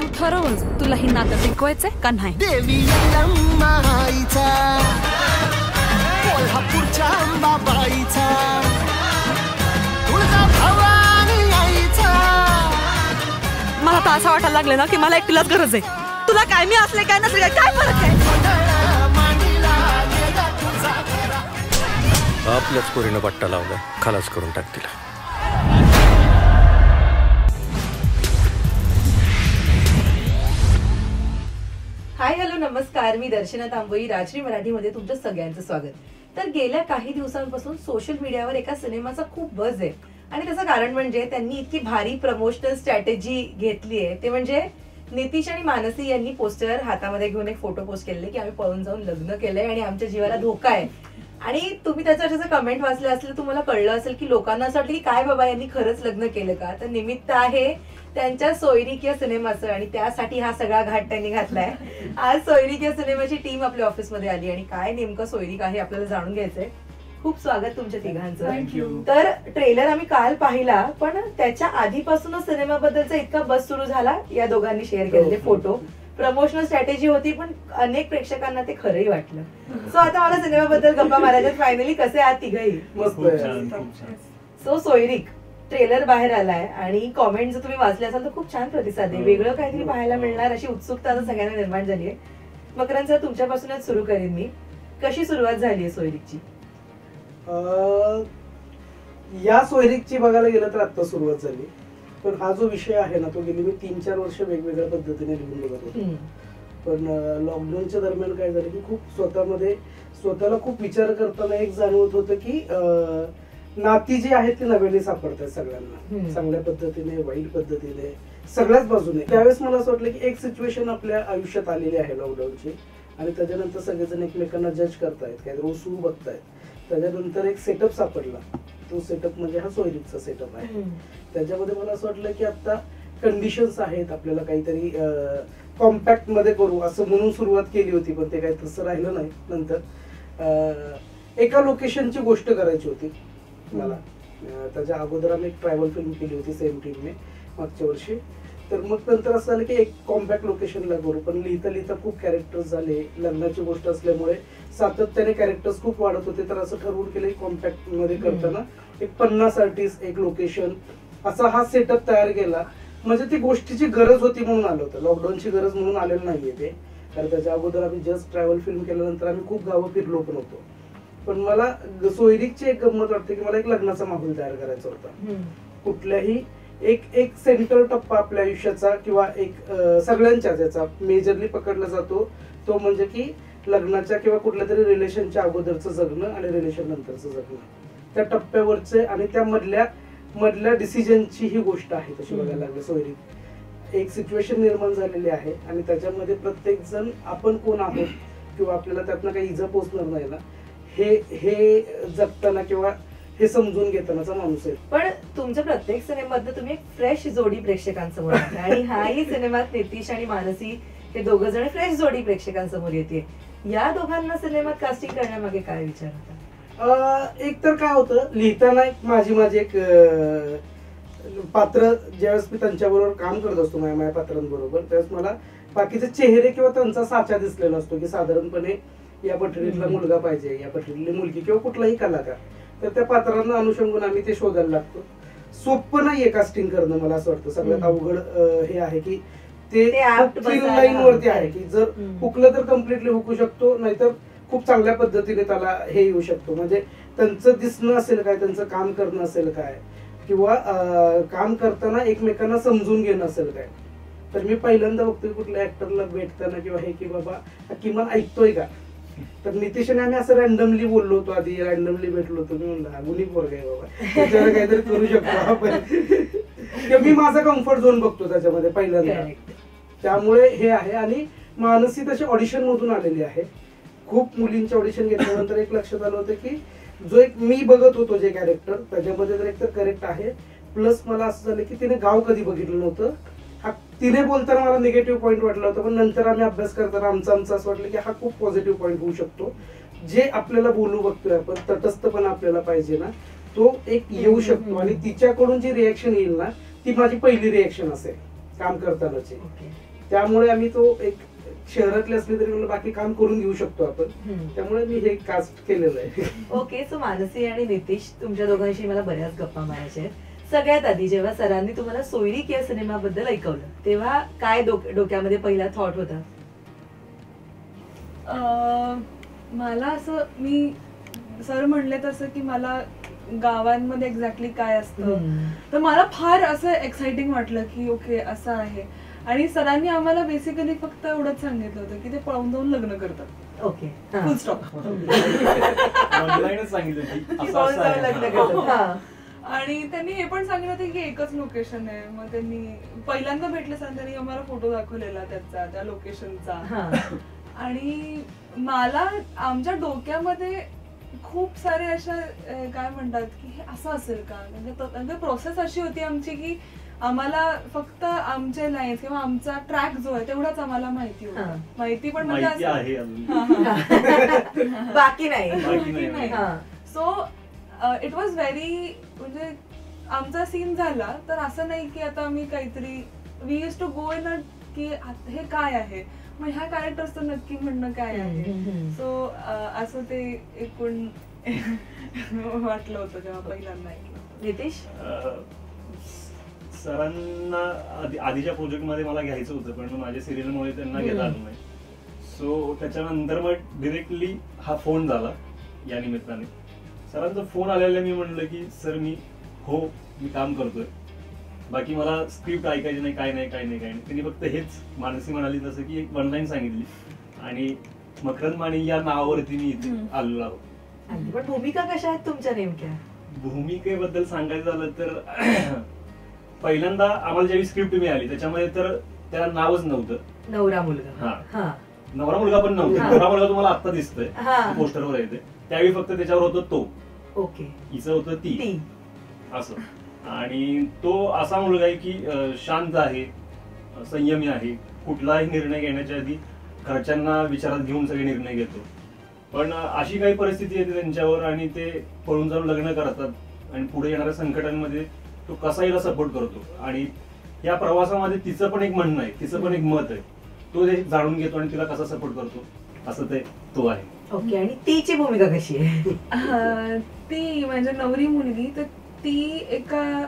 तू ठरवून तुला ही नातं टिकवायचंय का नाही. देवी माईचा कोल्हापूरच्या अंबाबाईचा तुळजा भवानी आईचा. मला तर असं वाटायला लागले ना की मला एकटीलाच गरज आहे. तुला काय मी असले काय नसले काय फरक आहे. आपल्याच पोरीनं पट्टा लावला खलास करून टाक तिला. हाय हॅलो नमस्कार, मी दर्शना तांबोई, राजश्री मराठीमध्ये तुमचं सगळ्यांचं स्वागत. तर गेल्या काही दिवसांपासून सोशल मीडियावर एका सिनेमाचा खूप बझ आहे आणि त्याचं कारण म्हणजे त्यांनी इतकी भारी प्रमोशनल स्ट्रॅटेजी घेतली आहे. ते म्हणजे नितीश आणि मानसी यांनी पोस्टर हातामध्ये घेऊन एक फोटो पोस्ट केले की आम्ही पळून जाऊन लग्न केलंय आणि आमच्या जीवाला धोका आहे. आणि तुम्ही त्याचं कमेंट वाचले असले तुम्हाला कळलं असेल की लोकांना असं वाटलं की काय बाबा यांनी खरंच लग्न केलं का. तर निमित्त आहे त्यांच्या सोयरीक या सिनेमाचं आणि त्यासाठी हा सगळा घाट त्यांनी घातलाय. आज सोयरीक या सिनेमाची टीम आपल्या ऑफिसमध्ये आली आणि काय नेमकं सोयरीक आहे आपल्याला जाणून घ्यायचंय. खूप स्वागत तुमच्या तिघांचं. तर ट्रेलर आम्ही काल पाहिला पण त्याच्या आधीपासूनच सिनेमाबद्दलचा इतका बस सुरू झाला. या दोघांनी शेअर केलेले फोटो प्रमोशनल स्ट्रॅटेजी होती पण अनेक प्रेक्षकांना ते खरंही वाटलं. सो आता मला सिनेमाबद्दल गप्पा मारायच्यात. फायनली कसे आहात तिघही. सो सोयरीक ट्रेलर बाहेर आलाय आणि कॉमेंट जर तुम्ही वाचले असाल तर खूप छान प्रतिसाद आहे. वेगळं काहीतरी पाहायला मिळणार अशी उत्सुकता आता सगळ्यांना निर्माण झाली आहे. मकरंद सर तुमच्यापासूनच सुरू करेन मी. कशी सुरुवात झाली आहे सोयरीकची. या सोयरीकची बघायला गेलं तर आता सुरुवात झाली पण हा जो विषय आहे ना तो गेली मी 3-4 वर्ष वेगवेगळ्या पद्धतीने लिहून बघत होतो. पण लॉकडाऊनच्या दरम्यान काय झालं की खूप स्वतःला खूप विचार करताना एक जाणवत होतं की नाती जी आहेत ती नव्याने सापडतात सगळ्यांना, चांगल्या पद्धतीने वाईट पद्धतीने सगळ्याच बाजूने. त्यावेळेस मला असं वाटलं की एक सिच्युएशन आपल्या आयुष्यात आलेली आहे लॉकडाऊनची आणि त्याच्यानंतर सगळेजण एकमेकांना जज करतायत, काहीतरी ओसू बघतायत. त्याच्यानंतर एक सेटअप सापडला. तो सेटअप म्हणजे हा सोयरीकचा सेटअप आहे. त्याच्यामध्ये मला असं वाटलं की आता कंडिशन्स आहेत, आपल्याला काहीतरी कॉम्पॅक्ट मध्ये करू असं म्हणून सुरुवात केली होती पण ते काही तसं राहिलं नाही. नंतर एका लोकेशनची गोष्ट करायची होती मला. त्याच्या अगोदर आम्ही एक ट्रॅव्हल फिल्म केली होती सेम टीमने मागच्या वर्षी. तर मग नंतर असं झालं की एक कॉम्पॅक्ट लोकेशनला करू पण लिहिता खूप कॅरेक्टर्स झाले. लग्नाची गोष्ट असल्यामुळे सातत्याने कॅरेक्टर्स खूप वाढत होते. तर असं ठरवून केलं कॉम्पॅक्ट मध्ये करताना एक 50 आर्टिस्ट, एक लोकेशन असा हा सेटअप तयार केला. म्हणजे ती गोष्टीची गरज होती म्हणून आलं होतं, लॉकडाऊनची गरज म्हणून आलेलं नाहीये ते. कारण त्याच्या अगोदर आम्ही जस्ट ट्रॅव्हल फिल्म केल्यानंतर आम्ही खूप गावं फिरलो पण होतो. पण मला सोयरीकची एक गंमत वाटते की मला एक लग्नाचा माहोल तयार करायचा होता. कुठल्याही एक सेंटर टप्पा आपल्या आयुष्याचा किंवा एक सगळ्यांच्या ज्याचा मेजरली पकडला जातो तो म्हणजे की लग्नाच्या किंवा कुठल्या तरी रिलेशनच्या अगोदरचं जगणं आणि रिलेशन नंतरचं जगणं. त्या टप्प्यावरचे आणि त्या मधल्या डिसिजनची ही गोष्ट आहे तशी बघायला लागली सोयरीक. एक सिच्युएशन निर्माण झालेली आहे आणि त्याच्यामध्ये प्रत्येक जण आपण कोण आहोत किंवा आपल्याला त्यातनं काही इजा पोचणार नाही ना हे जगताना किंवा हे समजून घेतानाचा माणूस आहे. पण तुमच्या प्रत्येक सिनेमात तुम्ही एक फ्रेश जोडी प्रेक्षकांसमोर येते आणि हाही सिनेमात नितीश आणि मानसी हे दोघं जण फ्रेश जोडी प्रेक्षकांसमोर येते. या दोघांना सिनेमात कास्टिंग करण्यामागे काय विचार होता. एक तर काय होतं लिहिताना माझी एक पात्र ज्यावेळेस मी त्यांच्याबरोबर काम करत असतो माझ्या पात्रांबरोबर त्यावेळेस मला बाकीचे चेहरे किंवा त्यांचा साचा दिसलेला असतो की साधारणपणे या पठडीतला मुलगा पाहिजे, या पठडीतली मुलगी किंवा कुठलाही कलाकार. तर त्या पात्रांना अनुषंगून आम्ही ते शोधायला लागतो. सोपं नाहीये कास्टिंग करणं. मला असं वाटतं सगळ्यात अवघड हे आहे की ते लाईन वरती आहे की जर हुकलं तर कम्प्लिटली हुकू शकतो नाहीतर खूप चांगल्या पद्धतीने त्याला हे येऊ शकतो. म्हणजे त्यांचं दिसणं असेल काय, त्यांचं काम करणं असेल काय किंवा काम करताना एकमेकांना समजून घेणं असेल काय. तर मी पहिल्यांदा बघतोय कुठल्या ऍक्टरला भेटताना किंवा हे की बाबा किमान ऐकतोय का. तर नितीशने आम्ही असं रॅन्डमली बोललो होतो, आधी रॅन्डमली भेटलो होतो. मी म्हणलं गुन्ही पोरगा आहे बाबा, त्याच्यावर काहीतरी करू शकतो आपण. किंवा मी माझा कम्फर्ट झोन बघतो त्याच्यामध्ये पहिल्यांदा. त्यामुळे हे आहे. आणि मानसी तशी ऑडिशन मधून आलेली आहे. खूप मुलींचे ऑडिशन घेतल्यानंतर एक लक्षात आलं होतं की जो एक मी बघत होतो जे कॅरेक्टर त्याच्यामध्ये तर एक तर करेक्ट आहे प्लस मला असं झालं की तिने गाव कधी बघितलं नव्हतं. तिने बोलताना मला निगेटिव्ह पॉईंट वाटला होता पण नंतर आम्ही अभ्यास करताना आमचं असं वाटलं की हा खूप पॉझिटिव्ह पॉईंट होऊ शकतो. जे आपल्याला बोलू बघतोय आपण तटस्थपणा आपल्याला पाहिजे ना तो एक येऊ शकतो. आणि तिच्याकडून जी रिएक्शन येईल ना ती माझी पहिली रिएक्शन असेल काम करतानाची. ओके. त्यामुळे आम्ही तो एक शहरातले असले तरी मला बाकी काम करून घेऊ शकतो आपण, त्यामुळे मी हे कास्ट केलेलं आहे. ओके. सो मानसी आणि नितीश, तुमच्या दोघांशी मला बऱ्याच गप्पा मारायच्या आहेत. सगळ्यात आधी जेव्हा सरांनी तुम्हाला सोयरीक या सिनेमाबद्दल ऐकवलं तेव्हा काय डोक्यामध्ये पहिला थॉट होता? मला असं, मी सर म्हणले तसं की मला गावांमध्ये एक्झॅक्टली काय असतं, तर मला फार असं एक्साइटिंग वाटलं की ओके असं आहे. आणि सरांनी आम्हाला बेसिकली फक्त एवढंच सांगितलं होतं की ते पळून जाऊन लग्न करतात. ओके. फुल स्टॉप. लग्न करतात. आणि त्यांनी हे पण सांगितलं होतं की एकच लोकेशन आहे. मग त्यांनी पहिल्यांदा भेटले सर, त्यांनी आम्हाला फोटो दाखवलेला त्याचा, त्या लोकेशनचा. आणि मला आमच्या डोक्यामध्ये खूप सारे अशा काय म्हणतात की हे असं असेल का, म्हणजे प्रोसेस अशी होती आमची की आम्हाला फक्त आमचे लाईन्स किंवा आमचा ट्रॅक जो आहे तेवढाच आम्हाला माहिती होतं. माहिती पण म्हणजे बाकी नाही. सो इट वॉज व्हेरी, म्हणजे आमचा सीन झाला तर असं नाही की आता आम्ही काहीतरी, we use to go in की हे काय आहे, मग ह्या कॅरेक्टरचं नक्की म्हणणं काय आहे. सो असं ते एकूण वाटलं होतं जेव्हा पहिल्यांदा ऐकलं. नितीश? सरांना आधीच्या प्रोजेक्टमध्ये मला घ्यायचं होतं, पण माझ्या सिरियलमुळे त्यांना घेता आलं नाही. सो त्याच्यानंतर मग डिरेक्टली हा फोन झाला या निमित्ताने. सरांचा फोन आलेला मी म्हणलं की सर मी काम करतोय, बाकी मला स्क्रिप्ट ऐकायची नाही, काय नाही. त्यांनी फक्त हेच मानसी म्हणाली तसं की एक वन लाईन सांगितली आणि मकरंद माने या नावावरती मी इथे आलेलो आहोत. पण भूमिका कशा आहेत तुमच्या नेमक्या? भूमिकेबद्दल सांगायचं झालं तर पहिल्यांदा आम्हाला ज्यावेळी स्क्रिप्ट मिळाली त्याच्यामध्ये तर त्याला नावच नव्हतं. नवरा मुलगा. नवरा मुलगा पण नव्हता. नवरा मुलगा तुम्हाला आता दिसतोय पोस्टरवर येते, त्यावेळी फक्त त्याच्यावर होतं तो. ओके. हिचं होतं ती असं. आणि तो असा मुलगा आहे की शांत आहे, संयमी आहे, कुठलाही निर्णय घेण्याच्या आधी घरच्यांना विचारात घेऊन सगळे निर्णय घेतो. पण अशी काही परिस्थिती येते त्यांच्यावर आणि ते पळून जाऊन लग्न करतात आणि पुढे येणाऱ्या संकटांमध्ये तो कसाहीला सपोर्ट करतो. आणि या प्रवासामध्ये तिचं पण एक म्हणणं आहे, तिचं पण एक मत आहे, तो ते जाणून घेतो आणि तिला कसा सपोर्ट करतो असं ते तो आहे. ओके. आणि तिची भूमिका कशी आहे? ती म्हणजे नवरी मुलगी, तर ती एका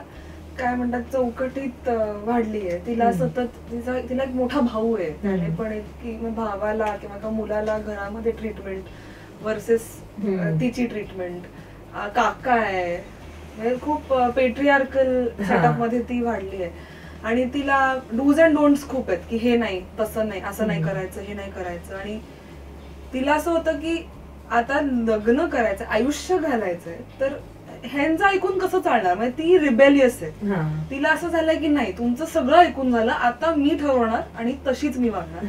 काय म्हणतात चौकटीत वाढली आहे. तिला सतत तिला एक मोठा भाऊ आहे, त्याने पण की भावाला किंवा मुलाला घरामध्ये ट्रीटमेंट वर्सेस तिची ट्रीटमेंट, काका आहे, म्हणजे खूप पेट्रियार्कल सेटअप मध्ये ती वाढली आहे. आणि तिला डूज अँड डोंट्स खूप आहेत की हे नाही, तसं नाही, असं नाही करायचं, हे नाही करायचं. आणि तिला असं होतं की आता लग्न करायचं, आयुष्य घालायचंय, तर ह्यांचं ऐकून कसं चालणार. म्हणजे ती रिबेलियस आहे. तिला असं झालंय की नाही, तुमचं सगळं ऐकून झालं, आता मी ठरवणार आणि तशीच मी वागणार.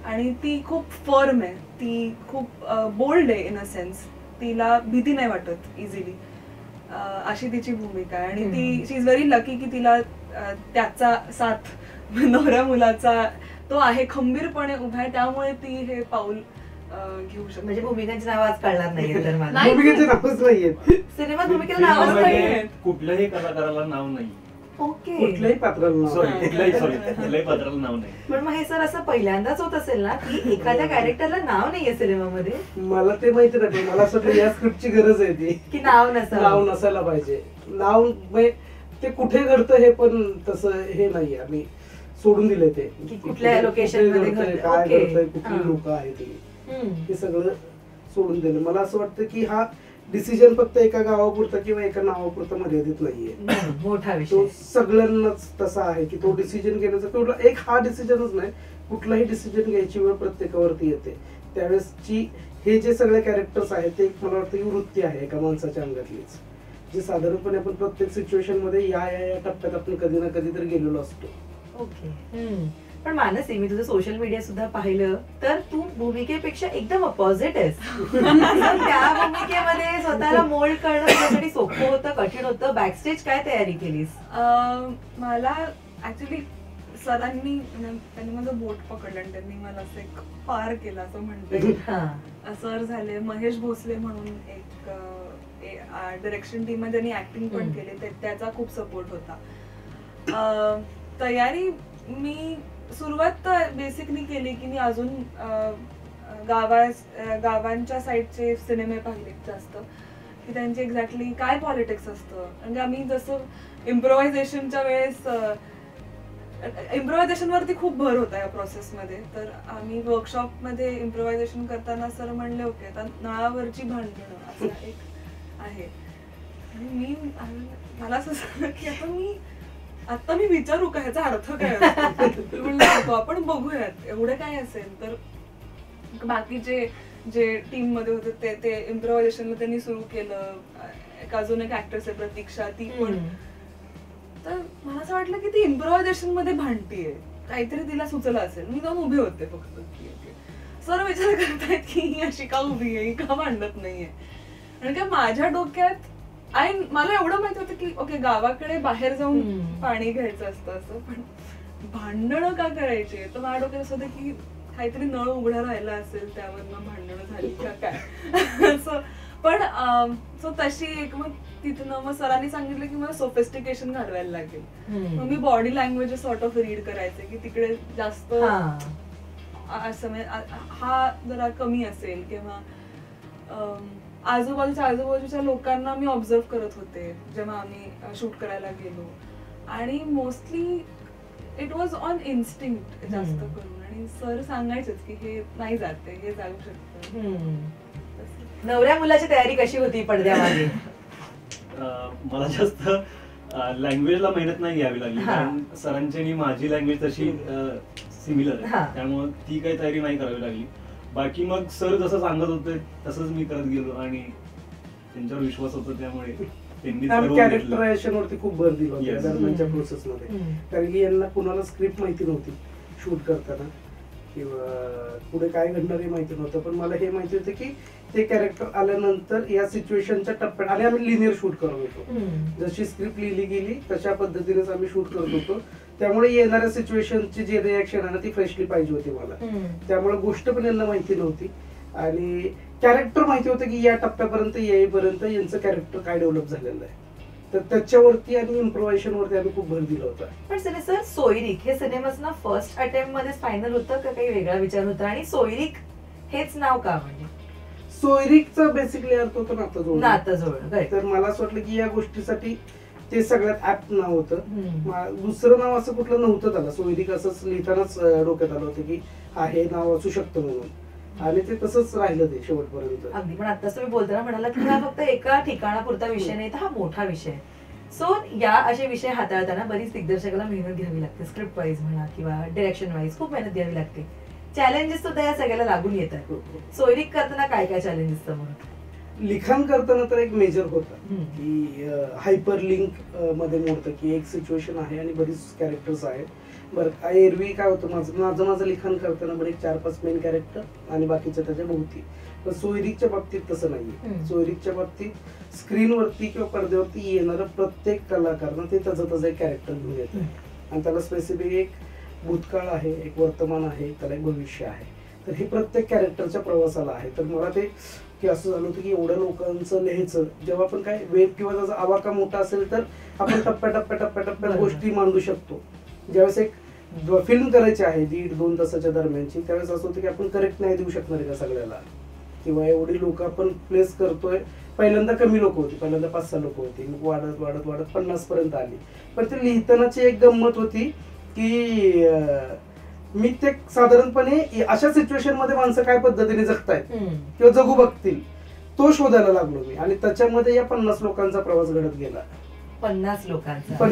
आणि ती खूप फर्म आहे, ती खूप बोल्ड आहे इन अ सेन्स, तिला भीती नाही वाटत इझिली, अशी तिची भूमिका आहे. आणि ती शी इज व्हेरी लकी की तिला त्याचा साथ नवऱ्या मुलाचा तो आहे, खंबीरपणे उभा आहे, त्यामुळे ती हे पाऊल घेऊ शकते. म्हणजे भूमिकांची नाव आज कळणार नाही तर मला. भूमिकेचे नावच नाहीयेत सिनेमात भूमिकेला नावच नाही. कुठल्याही कलाकाराला नाव नाही. ओके. कुठल्याही पात्राला कुठल्याही पात्राला नाव नाही. पण मग हे सर असं पहिल्यांदाच होत असेल ना की एखाद्या कॅरेक्टरला नाव नाहीये सिनेमामध्ये? मला ते माहिती नाही, मला असं वाटतं या स्क्रिप्टची गरज आहे ती की नाव नसायला पाहिजे. नाव ते कुठे घडतं हे पण तसं हे नाहीये, आम्ही सोडून दिले ते कुठल्या लोकेशन मध्ये काय घडतंय, कुठली लोक आहेत हे सगळं सोडून दिलं. मला असं वाटतं की हा डिसिजन फक्त एका गावापुरता किंवा एका नावापुरता मर्यादित नाहीये, मोठा विषय. तो सगळ्यांनाच तसा आहे की तो डिसिजन घेण्याचा तेवढा एक हा डिसिजनच नाही, कुठलाही डिसिजन घ्यायची वेळ प्रत्येकावरती येते. त्यावेळेसची हे जे सगळे कॅरेक्टर्स आहेत ते मला वाटतं ही वृत्ती आहे एका माणसाच्या अंगातलीच, जे साधारणपणे आपण प्रत्येक सिच्युएशन मध्ये या टप्प्यात आपण कधी ना कधी तरी गेलेलो असतो. ओके. पण मानसी, मी तुझं सोशल मीडिया सुद्धा पाहिलं तर तू भूमिकेपेक्षा एकदम अपोजिट आहेस. त्या भूमिकेमध्ये स्वतःला मोल्ड करणं तुझ्यासाठी सोपं होतं, कठीण होतं? बॅकस्टेज काय तयारी केलीस? मला ऍक्च्युली सरांनी त्यांनी माझं बोट पकडलं आणि त्यांनी मला असं एक पार केला असं म्हणते. सर झाले, महेश भोसले म्हणून एक डायरेक्शन टीम मध्ये त्यांनी ऍक्टिंग पण केली, त्याचा खूप सपोर्ट होता. तयारी मी सुरुवात तर बेसिकली केली की मी अजून गावांच्या साईडचे सिनेमे पाहिले जास्त, की त्यांची एक्झॅक्टली काय पॉलिटिक्स असतं. म्हणजे आम्ही जसं इम्प्रोव्हायझेशनच्या वेळेस इम्प्रोव्हायझेशन वरती खूप भर होता या प्रोसेसमध्ये. तर आम्ही वर्कशॉपमध्ये इम्प्रोव्हायझेशन करताना सर म्हणले ओके आता नळावरची भांडणं असं एक आहे. आणि मला असं झालं की आता मी विचारू का ह्याचा अर्थ काय असतो. म्हणलं आपण बघूयात एवढं काय असेल. तर बाकीचे जे टीम मध्ये होते ते इम्प्रोव्हायझेशनला त्यांनी सुरू केलं. अजून एक ऍक्ट्रेस आहे प्रतीक्षा, ती पण. तर मला असं वाटलं की ती इम्प्रोव्हायझेशन मध्ये भांडतीये, काहीतरी तिला सुचलं असेल. मी जाऊन उभे होते फक्त. सर विचार करतायत की ही अशी का उभी आहे, ही का भांडत नाहीये. आणि काय माझ्या डोक्यात मला एवढं माहिती होतं की ओके गावाकडे बाहेर जाऊन पाणी घ्यायचं असतं असं, पण भांडणं का करायचे. तर माझ्या डोक्यात असं होतं की काहीतरी नळ उघडा राहिला असेल त्यावरनं भांडणं झाली का काय असं. पण सो तशी एक मग तिथनं मग सरांनी सांगितलं की मला सोफिस्टिकेशन घालवायला लागेल. मग मी body language sort of read करायचे की तिकडे जास्त असं हा जरा कमी असेल किंवा आजूबाजूच्या लोकांना मी ऑब्झर्व करत होते जेव्हा आम्ही शूट करायला गेलो. आणि mostly it was on instinct जास्त करून. आणि सर सांगायचेच की हे नाही जाते, हे जाऊ शकतं. नवऱ्या मुलाची तयारी कशी होती पडद्यामध्ये? मला जास्त लँग्वेजला मेहनत नाही घ्यावी लागली, कारण सरांची आणि माझी लँग्वेज तशी सिमिलर आहे, त्यामुळे ती काही तयारी नाही करावी लागली. बाकी मग सर जसं सांगत होते तसंच मी करत गेलो आणि त्यांच्यावर विश्वास होता, त्यामुळे कॅरेक्टरायझेशन वरती खूप भर दिला होता दरम्यानच्या प्रोसेसमध्ये. कारण की यांना कुणाला स्क्रिप्ट माहिती नव्हती शूट करताना किंवा पुढे काय घडणार हे माहिती नव्हतं. पण मला हे माहिती होतं की ते कॅरेक्टर आल्यानंतर या सिच्युएशनच्या टप्प्यात आणि आम्ही लिनियर शूट करत होतो. जशी स्क्रिप्ट लिहिली गेली तशा पद्धतीनेच आम्ही शूट करत होतो. त्यामुळे येणाऱ्या सिच्युएशनची जी रिॲक्शन आहे ना ती फ्रेशली पाहिजे होती मला. त्यामुळे गोष्ट पण यांना माहिती नव्हती आणि कॅरेक्टर माहिती होतं की या टप्प्यापर्यंत येईपर्यंत यांचं कॅरेक्टर काय डेव्हलप झालेलं आहे. तर त्याच्यावरती आणि इम्प्रोव्हायझेशन वरती आम्ही खूप भर दिला होता. पण सर सोयरीक हे सिनेमाच ना फर्स्ट अटेम्प्ट मध्ये फायनल होतं का काही वेगळा विचार होता? आणि सोयरीक हेच नाव का? म्हणजे सोयरीकचा बेसिकली अर्थ होतो नातं जोड. तर मला असं वाटलं की या गोष्टीसाठी ते सगळ्यात ऍप्ट नाव होतं. दुसरं नाव असं कुठलं नव्हतं त्याला. सोयरीक असंच लिहितानाच डोक्यात आलं होतं की हा हे नाव असू शकतं म्हणून, आणि ते तसंच राहिलं ते शेवटपर्यंत. अगदी. पण आताच तुम्ही बोलताना म्हणाला की हा फक्त एका ठिकाणापुरता विषय नाही, तर हा मोठा विषय आहे. सो या असे विषय हाताळताना बरीच दिग्दर्शकाला मेहनत घ्यावी लागते, स्क्रिप्ट वाईज म्हणा किंवा डिरेक्शन वाईज खूप मेहनत घ्यावी लागते. चॅलेंजेस सुद्धा या सगळ्याला लागून येतात. सोयरीक करताना काय काय चॅलेंजेस समोर? लिखाण करताना तर एक मेजर होतं की हायपर लिंक मध्ये मोडतं की एक सिच्युएशन आहे आणि बरीच कॅरेक्टर्स आहेत. बरं एरवी काय होतं माझं लिखाण करताना बरं 4-5 मेन कॅरेक्टर आणि बाकीच्या त्याच्या भोवती. पण सोयरीकच्या बाबतीत तसं नाहीये. सोयरीकच्या बाबतीत स्क्रीनवरती किंवा पडद्यावरती येणारं प्रत्येक कलाकारनं ते त्याचं एक कॅरेक्टर घेऊन येतं आणि त्याला स्पेसिफिक एक भूतकाळ आहे, एक वर्तमान आहे, त्याला एक भविष्य आहे. तर हे प्रत्येक कॅरेक्टरच्या प्रवासाला आहे. तर मला ते की असं झालं होतं की एवढ्या लोकांचं लिहायचं, जेव्हा पण काय वेब किंवा त्याचा आवाका मोठा असेल तर आपण टप्प्याटप्प्यात गोष्टी मांडू शकतो. ज्यावेळेस एक फिल्म करायची आहे 1.5-2 तासाच्या दरम्यानची, त्यावेळेस असं होतं की आपण करेक्ट नाही देऊ शकणार का सगळ्याला, किंवा एवढी लोक आपण प्लेस करतोय. पहिल्यांदा कमी लोक होती, पहिल्यांदा 5-6 लोक होती, मग वाढत 50 पर्यंत आली. पण ते लिहितानाची एक गंमत होती की मी ते साधारणपणे अशा सिच्युएशन मध्ये माणसं काय पद्धतीने जगतायत किंवा जगू बघतील तो शोधायला लागलो मी. आणि त्याच्यामध्ये या 50 लोकांचा प्रवास घडत गेला. 50 लोकांचा.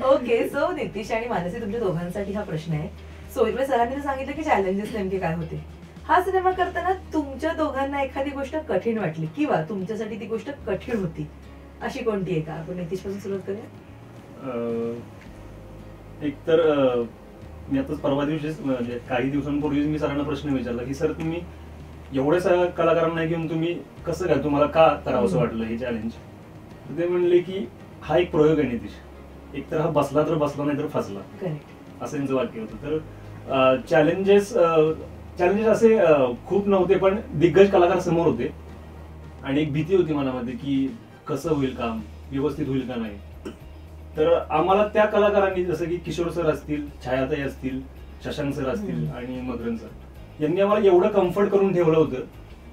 ओके. सो नितीश आणि मानसी तुमच्या दोघांसाठी हा प्रश्न आहे. सोयरे सरांनी सांगितलं की चॅलेंजेस नेमके काय होते. हा सिनेमा करताना तुमच्या दोघांना एखादी गोष्ट कठीण वाटली किंवा तुमच्यासाठी ती गोष्ट कठीण होती अशी कोणती आहे का? आपण नितीश पासून सुरुवात करूया. एक तर मी आताच परवा दिवशी म्हणजे काही दिवसांपूर्वी मी सरांना प्रश्न विचारला की सर तुम्ही एवढ्या सगळ्या कलाकारांना घेऊन तुम्ही कसं काय, तुम्हाला का करावं असं वाटलं हे चॅलेंज? ते म्हणले की हा एक प्रयोग आहे नितीश, एक तर हा बसला तर बसला नाही तर फसला, असं त्यांचं वाक्य होतं. तर चॅलेंजेस असे खूप नव्हते, पण दिग्गज कलाकार समोर होते आणि एक भीती होती मनामध्ये की कसं होईल काम, व्यवस्थित होईल का नाही. तर आम्हाला त्या कलाकारांनी जसं की किशोर सर असतील, छायाताई असतील, शशांक सर असतील आणि मकरंद सर यांनी आम्हाला एवढं कम्फर्ट करून ठेवलं होतं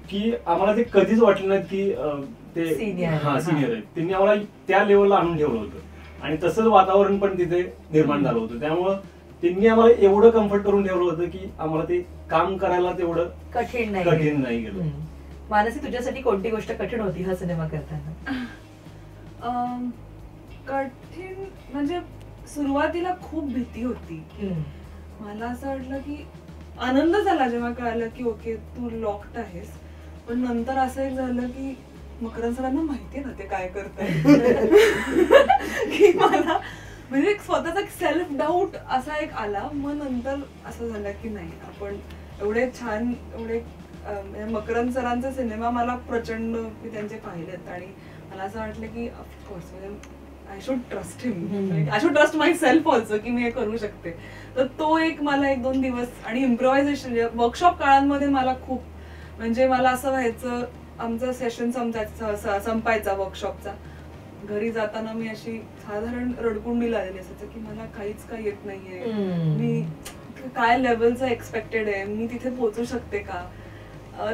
की आम्हाला ते कधीच वाटलं नाही की ते Senior. सिनियर आहेत. त्यांनी आम्हाला त्या लेवलला आणून ठेवलं होतं आणि तसंच वातावरण पण तिथे निर्माण झालं होतं. त्यामुळं त्यांनी आम्हाला एवढं कम्फर्ट करून ठेवलं होतं की आम्हाला ते काम करायला तेवढं कठीण कठीण नाही गेलं. मानसी, तुझ्यासाठी कोणती गोष्ट कठीण होती हा सिनेमा करताना? कठीण म्हणजे सुरुवातीला खूप भीती होती. मला असं वाटलं की आनंद झाला जेव्हा कळालं की ओके तू लॉक्ड आहेस, पण नंतर असं एक झालं की मकरंद सरांना माहितीये ना ते काय करताय की मला म्हणजे एक स्वतःचा सेल्फ डाऊट असा एक आला. मग नंतर असं झालं की नाही आपण एवढे छान एवढे मकरंद सरांचा सिनेमा मला प्रचंड मी त्यांचे पाहिलेत आणि मला असं वाटलं की ऑफकोर्स म्हणजे I should trust him, I should trust my self also की मी हे करू शकते. तर तो एक मला 1-2 दिवस आणि इम्प्रोव्हायझेशन वर्कशॉप काळांमध्ये मला खूप म्हणजे मला असं व्हायचं आमचं सेशन संपायचा वर्कशॉपचा, घरी जाताना मी अशी साधारण रडकुंडी लागलेली असायचं की मला काहीच काही येत नाहीये, मी काय लेवलचं एक्सपेक्टेड आहे, मी तिथे पोहोचू शकते का.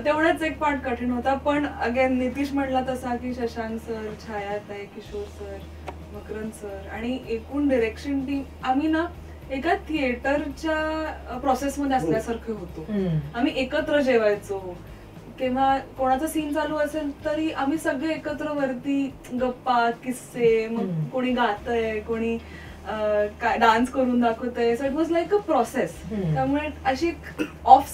तेवढाच एक पार्ट कठीण होता. पण अगेन नितीश म्हणला तसा की Shashank sir, छायाताई, Kishore sir, Makarand sir आणि एकूण डिरेक्शन टीम आम्ही ना एका थिएटरच्या प्रोसेसमध्ये असल्यासारखे होतो. आम्ही एकत्र जेवायचो किंवा कोणाचा सीन चालू असेल तरी आम्ही सगळे एकत्र वरती गप्पा किस्से, मग कोणी गातंय, कोणी काय डान्स करून दाखवतंय. So it was like a process. त्यामुळे अशी ऑफ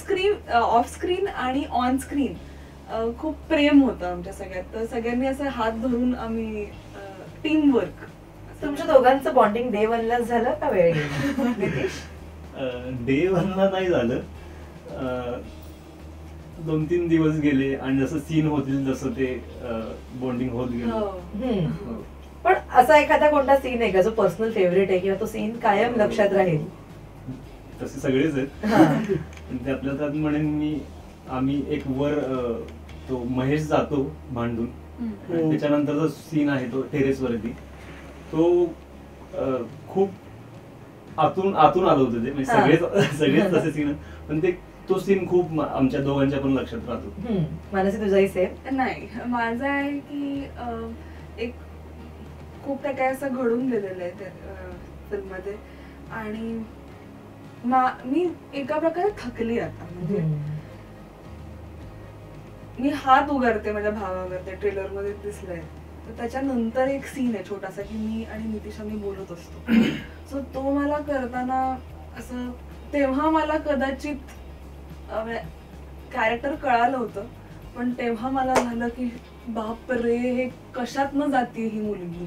स्क्रीन आणि ऑन स्क्रीन खूप प्रेम होतं आमच्या सगळ्यात. तर सगळ्यांनी असं हात धरून आम्ही टीम वर्क. तुमच्या दोघांचं बॉन्डिंग डे 1 लाच झालं का वेळ गेला? नितीश, डे 1 ला नाही झालं, 2-3 दिवस गेले आणि जसं सीन होतील तसं ते बॉन्डिंग होत गेलं. पण असा एखादा कोणता सीन आहे का जो पर्सनल फेवरेट आहे किंवा तो सीन कायम लक्षात राहील? तसे सगळेच आहेत. त्यातल्या त्यात म्हणेन आम्ही एक वर तो महेश जातो भांडून, त्याच्यानंतरचा सीन आहे तो टेरेस वरती, तो खूप आतून आलं होतं ते. सगळेच तसे सीन, पण तो सीन खूप आमच्या दोघांच्या पण लक्षात राहतो. मानसी, तुझाही सेम? नाही, माझं आहे की एक खूप काय असं घडून गेलेलं आहे त्या फिल्ममध्ये आणि मी एका प्रकारे थकली आता. म्हणजे मी हात उगारते माझ्या भावावर, त्या ट्रेलर मध्ये दिसलंय. तर त्याच्यानंतर एक सीन आहे छोटासा की मी आणि नितीश आम्ही बोलत असतो. सो तो मला करताना असं तेव्हा मला कदाचित कॅरेक्टर कळालं होतं, पण तेव्हा मला झालं की बापरे हे कशात न जाते ही मुलगी.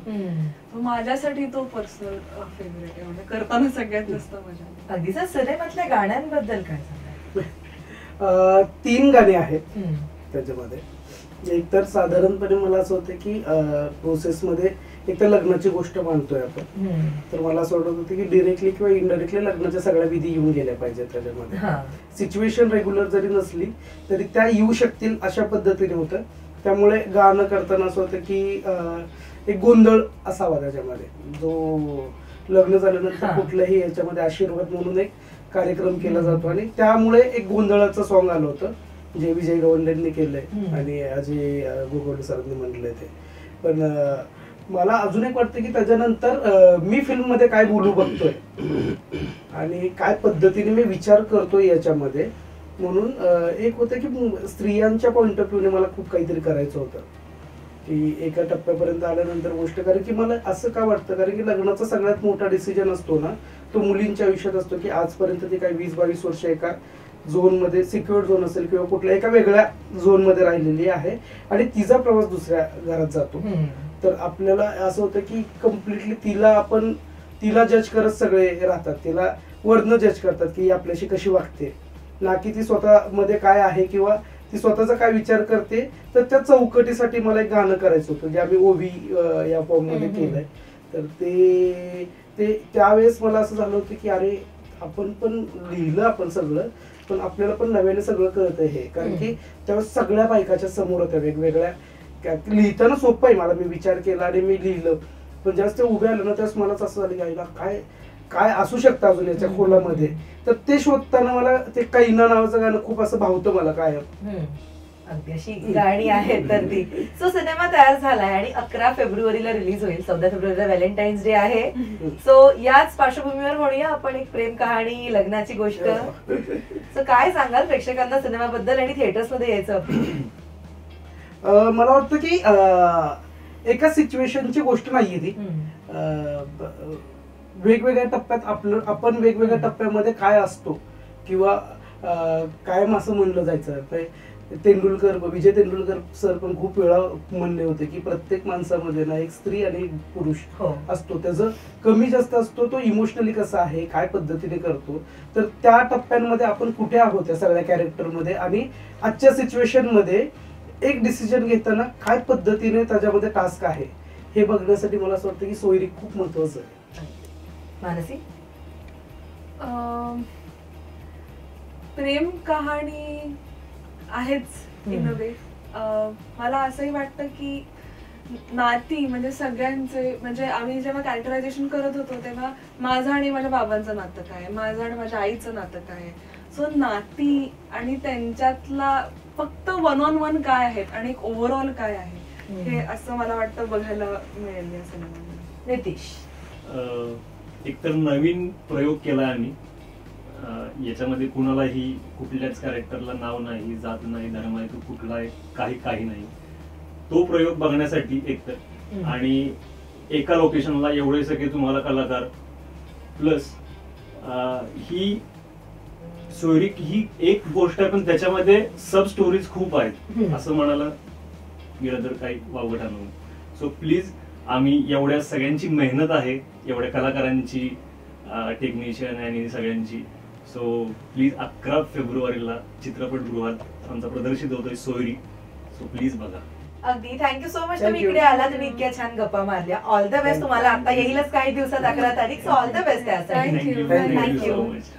माझ्यासाठी तो पर्सनल फेवरेट आहे. म्हणजे करताना सगळ्यात जास्त मजा. अगदीच सिनेमातल्या गाण्यांबद्दल काय सांगाल? 3 गाणी आहेत त्याच्यामध्ये. एक तर साधारणपणे मला असं होतं की प्रोसेसमध्ये एक तर लग्नाची गोष्ट मांडतोय आपण, तर मला असं वाटत होतं की डिरेक्टली किंवा इनडायरेक्टली लग्नाच्या सगळ्या विधी येऊन गेल्या पाहिजेत त्याच्यामध्ये. सिच्युएशन रेग्युलर जरी नसली तरी त्या येऊ शकतील अशा पद्धतीने होतं. त्यामुळे गाणं करताना असं होतं की एक गोंधळ असावा त्याच्यामध्ये, जो लग्न झाल्यानंतर कुठल्याही याच्यामध्ये आशीर्वाद म्हणून एक कार्यक्रम केला जातो आणि त्यामुळे एक गोंधळाचं सॉन्ग आलं होतं जे विजय गवंडेंनी केलंय आणि अजय गोगोले सरांनी म्हणलंय ते. पण मला अजून एक वाटतं की त्याच्यानंतर मी फिल्म मध्ये काय बोलू बघतोय आणि काय पद्धतीने मी विचार करतोय याच्यामध्ये, म्हणून एक होतं की स्त्रियांच्या पॉइंट ऑफ व्ह्यूने मला खूप काहीतरी करायचं होतं की एका टप्प्यापर्यंत आल्यानंतर गोष्ट. कारण की मला असं का वाटतं, कारण की लग्नाचा सगळ्यात मोठा डिसिजन असतो ना तो मुलींच्या आयुष्यात असतो की आजपर्यंत ती काही 20-22 वर्ष एका झोन मध्ये, सिक्युअर झोन असेल किंवा कुठल्या एका वेगळ्या झोन मध्ये राहिलेली आहे आणि तिचा प्रवास दुसऱ्या घरात जातो. तर आपल्याला असं होतं की कम्प्लिटली तिला जज करत सगळे राहतात, तिला वरनं जज करतात की आपल्याशी कशी वागते, ना की ती स्वतः मध्ये काय आहे किंवा ती स्वतःचा काय विचार करते. तर त्या चौकटीसाठी मला एक गाणं करायचं होतं जे आम्ही ओवी या फॉर्म मध्ये केलंय. तर ते त्यावेळेस मला असं झालं होतं की अरे आपण पण लिहिलं आपण सगळं, पण आपल्याला पण नव्याने सगळं कळतंय हे. कारण की त्यावेळेस सगळ्या बायकाच्या समोर होत्या वेगवेगळ्या. लिहिताना सोपं आहे, मला मी विचार केला आणि मी लिहिलं, पण ज्यावेळेस ते उभे आले ना त्यावेळेस मलाच असं झालं की आईला काय काय असू शकतं अजून याच्या खोलामध्ये. तर ते शोधताना मला ते कैना नावाचं गाणं खूप असं भावतं मला कायम. अगदी अशी गाणी आहेत तर ती. सो सिनेमा तयार झालाय आणि 11 फेब्रुवारीला रिलीज होईल. 14 फेब्रुवारीला व्हॅलेंटाईन्स डे आहे. सो याच पार्श्वभूमीवर म्हणूया आपण एक प्रेम कहाणी, लग्नाची गोष्ट. सो काय सांगाल प्रेक्षकांना सिनेमाबद्दल आणि थिएटर्स मध्ये यायचं? मला वाटतं की एका सिच्युएशनची गोष्ट नाहीये ती. वेगवेगळ्या टप्प्यात आपण वेगवेगळ्या टप्प्यामध्ये काय असतो किंवा कायम असं म्हणलं जायचं. विजय तेंडुलकर सर पण खूप वेळा म्हणले होते की प्रत्येक माणसामध्ये ना एक स्त्री आणि एक पुरुष असतो. त्याचं कमी जास्त असतो, तो इमोशनली कसा आहे, काय पद्धतीने करतो. तर त्या टप्प्यांमध्ये आपण कुठे आहोत या सगळ्या कॅरेक्टरमध्ये आणि आजच्या सिच्युएशन मध्ये एक डिसिजन घेताना काय पद्धतीने त्याच्यामध्ये टास्क आहे हे बघण्यासाठी मला असं वाटतं की सोयरी खूप महत्वाचं आहे. मानसी, प्रेम कहाणी आहेच इन अ वे. मला असंही वाटतं की नाती म्हणजे सगळ्यांचे, म्हणजे आम्ही जेव्हा कॅरेक्टरायझेशन करत होतो तेव्हा माझं आणि माझ्या बाबांचं नातं काय, माझं आणि माझ्या आईचं नातं काय. सो नाती आणि त्यांच्यातला फक्त वन ऑन वन काय आहेत आणि एक ओव्हरऑल काय आहे हे असं मला वाटतं बघायला मिळेल या सिनेमामध्ये. नितीश, एकतर नवीन प्रयोग केलाय आम्ही. याच्यामध्ये कुणालाही कुठल्याच कॅरेक्टरला नाव नाही, जात नाही, धर्म आहे, तो कुठला आहे, काही नाही. तो प्रयोग बघण्यासाठी एकतर, आणि एका लोकेशनला एवढे सगळे तुम्हाला कलाकार प्लस ही सोयरी ही एक गोष्ट आहे, पण त्याच्यामध्ये सब स्टोरीज खूप आहेत असं म्हणायला गेलं तर काही वावगं नाही. सो प्लीज, आम्ही एवढ्या सगळ्यांची मेहनत आहे, एवढ्या कलाकारांची, टेक्निशियन आणि सगळ्यांची. सो प्लीज 11 फेब्रुवारीला चित्रपटगृहात आमचा प्रदर्शित होतोय सोयरी. सो प्लीज बघा. अगदी थँक्यू सो मच. तुम्ही इकडे आला, तुम्ही इतक्या छान गप्पा मारल्या. ऑल द बेस्ट तुम्हाला. आता येईलच काही दिवसात 11 तारीख. सो ऑल द बेस्ट त्यासाठी. थँक्यू. Thank you so much.